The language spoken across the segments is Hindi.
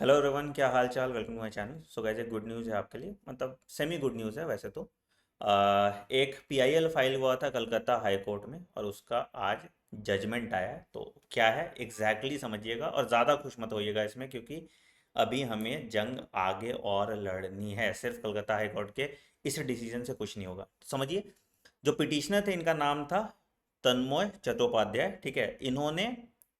हेलो एवरीवन, क्या हाल चाल। Welcome to my channel. So guys, एक गुड न्यूज़ है आपके लिए, मतलब सेमी गुड न्यूज़ है वैसे तो। एक पीआईएल फाइल हुआ था कलकत्ता हाई कोर्ट में और उसका आज जजमेंट आया है। तो क्या है एग्जैक्टली समझिएगा और ज़्यादा खुश मत होइएगा इसमें, क्योंकि अभी हमें जंग आगे और लड़नी है। सिर्फ कलकत्ता हाई कोर्ट के इस डिसीजन से कुछ नहीं होगा। तो समझिए, जो पिटिशनर थे इनका नाम था तन्मय चट्टोपाध्याय। ठीक है, इन्होंने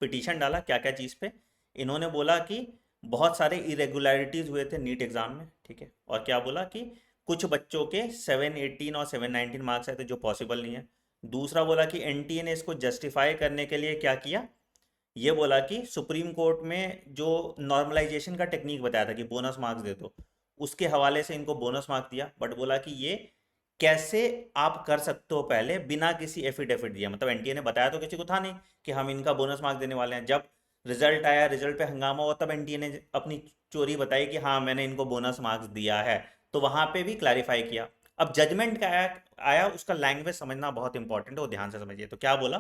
पिटीशन डाला क्या क्या चीज़ पे। इन्होंने बोला कि बहुत सारे इरेगुलरिटीज़ हुए थे नीट एग्ज़ाम में। ठीक है, और क्या बोला कि कुछ बच्चों के 718 और 719 मार्क्स आए थे जो पॉसिबल नहीं है। दूसरा बोला कि एनटीए ने इसको जस्टिफाई करने के लिए क्या किया, ये बोला कि सुप्रीम कोर्ट में जो नॉर्मलाइजेशन का टेक्निक बताया था कि बोनस मार्क्स दे दो, उसके हवाले से इनको बोनस मार्क्स दिया। बट बोला कि ये कैसे आप कर सकते हो पहले बिना किसी एफिडेविट दिया, मतलब एनटीए ने बताया तो किसी को था नहीं कि हम इनका बोनस मार्क्स देने वाले हैं। जब रिजल्ट आया, रिजल्ट पे हंगामा हुआ, तब एनटीए ने अपनी चोरी बताई कि हाँ मैंने इनको बोनस मार्क्स दिया है। तो वहां पे भी क्लैरिफाई किया। अब जजमेंट का आया उसका लैंग्वेज समझना बहुत इंपॉर्टेंट है, वो ध्यान से समझिए। तो क्या बोला,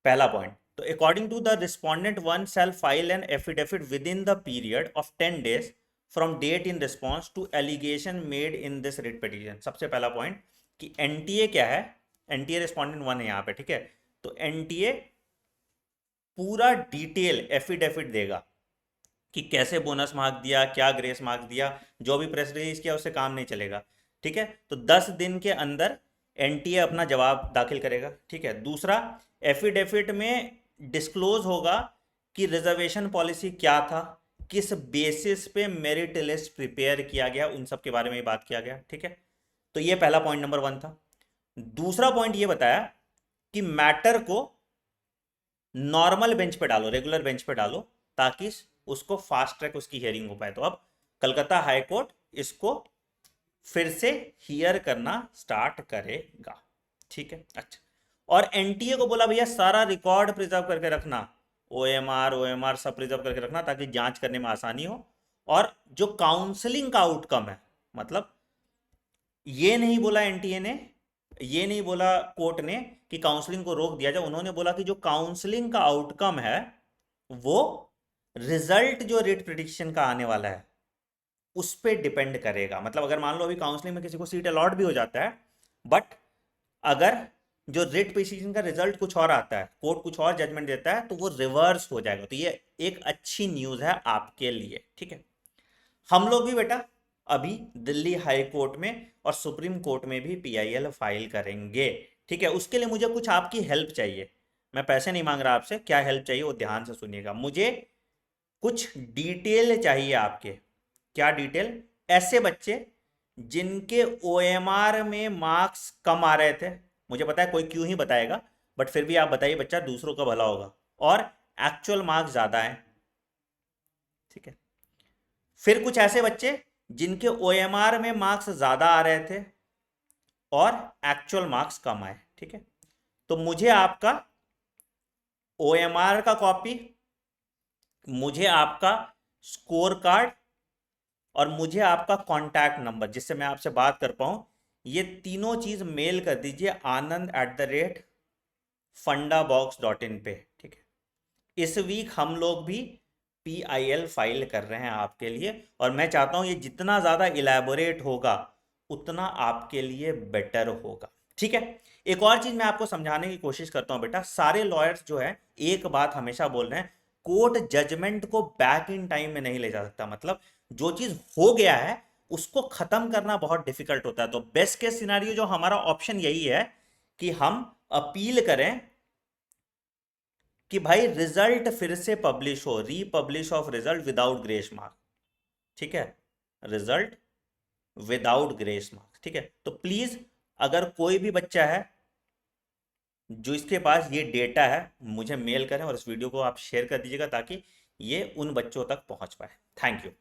पहला पॉइंट, तो according to the respondent one shall file an affidavit within the period of 10 days from date in response to allegation made in this writ petition. सबसे पहला पॉइंट कि एनटीए क्या है, एनटीए रिस्पोंडेंट वन है यहाँ पे। ठीक है, तो एनटीए पूरा डिटेल एफिडेविट देगा कि कैसे बोनस मार्क दिया, क्या ग्रेस मार्क्स दिया। जो भी प्रेस रिलीज किया उससे काम नहीं चलेगा। ठीक है, तो 10 दिन के अंदर एनटीए अपना जवाब दाखिल करेगा। ठीक है, दूसरा, एफिडेविट में डिस्क्लोज होगा कि रिजर्वेशन पॉलिसी क्या था, किस बेसिस पे मेरिट लिस्ट प्रिपेयर किया गया, उन सब के बारे में बात किया गया। ठीक है, तो ये पहला पॉइंट नंबर वन था। दूसरा पॉइंट ये बताया कि मैटर को नॉर्मल बेंच पे डालो, रेगुलर बेंच पे डालो, ताकि उसको फास्ट ट्रैक उसकी हियरिंग हो पाए। तो अब कलकत्ता हाई कोर्ट इसको फिर से हियर करना स्टार्ट करेगा। ठीक है, अच्छा। और एनटीए को बोला भैया सारा रिकॉर्ड प्रिजर्व करके रखना, ओएमआर सब प्रिजर्व करके रखना ताकि जांच करने में आसानी हो। और जो काउंसलिंग का आउटकम है, मतलब ये नहीं बोला एनटीए ने, ये नहीं बोला कोर्ट ने कि काउंसलिंग को रोक दिया जाए। उन्होंने बोला कि जो काउंसलिंग का आउटकम है वो रिजल्ट जो रिट प्रिडिक्शन का आने वाला है उस पर डिपेंड करेगा। मतलब अगर मान लो अभी काउंसलिंग में किसी को सीट अलॉट भी हो जाता है, बट अगर जो रिट पिटिशन का रिजल्ट कुछ और आता है, कोर्ट कुछ और जजमेंट देता है, तो वो रिवर्स हो जाएगा। तो ये एक अच्छी न्यूज है आपके लिए। ठीक है, हम लोग भी बेटा अभी दिल्ली हाई कोर्ट में और सुप्रीम कोर्ट में भी पीआईएल फाइल करेंगे। ठीक है, उसके लिए मुझे कुछ आपकी हेल्प चाहिए। मैं पैसे नहीं मांग रहा आपसे, क्या हेल्प चाहिए वो ध्यान से सुनिएगा। मुझे कुछ डिटेल चाहिए आपके। क्या डिटेल? ऐसे बच्चे जिनके ओएमआर में मार्क्स कम आ रहे थे, मुझे पता है कोई क्यों ही बताएगा, बट फिर भी आप बताइए, बच्चा दूसरों का भला होगा, और एक्चुअल मार्क्स ज्यादा है। ठीक है, फिर कुछ ऐसे बच्चे जिनके ओएमआर में मार्क्स ज्यादा आ रहे थे और एक्चुअल मार्क्स कम आए। ठीक है, तो मुझे आपका ओएमआर का कॉपी, मुझे आपका स्कोर कार्ड, और मुझे आपका कॉन्टैक्ट नंबर जिससे मैं आपसे बात कर पाऊं, ये तीनों चीज मेल कर दीजिए anand@fundabox.in पे। ठीक है, इस वीक हम लोग भी पीआईएल फाइल कर रहे हैं आपके लिए, और मैं चाहता हूं ये जितना ज़्यादा इलेबोरेट होगा उतना आपके लिए बेटर होगा। ठीक है, एक और चीज़ मैं आपको समझाने की कोशिश करता हूं बेटा। सारे लॉयर्स जो है एक बात हमेशा बोल रहे हैं, कोर्ट जजमेंट को बैक इन टाइम में नहीं ले जा सकता। मतलब जो चीज़ हो गया है उसको ख़त्म करना बहुत डिफिकल्ट होता है। तो बेस्ट केस सिनारियो जो हमारा ऑप्शन यही है कि हम अपील करें कि भाई रिजल्ट फिर से पब्लिश हो, republish of result without grace mark. ठीक है, रिजल्ट विदाउट ग्रेस मार्क। ठीक है, तो प्लीज अगर कोई भी बच्चा है जो इसके पास ये डेटा है, मुझे मेल करें और इस वीडियो को आप शेयर कर दीजिएगा ताकि ये उन बच्चों तक पहुंच पाए। Thank you.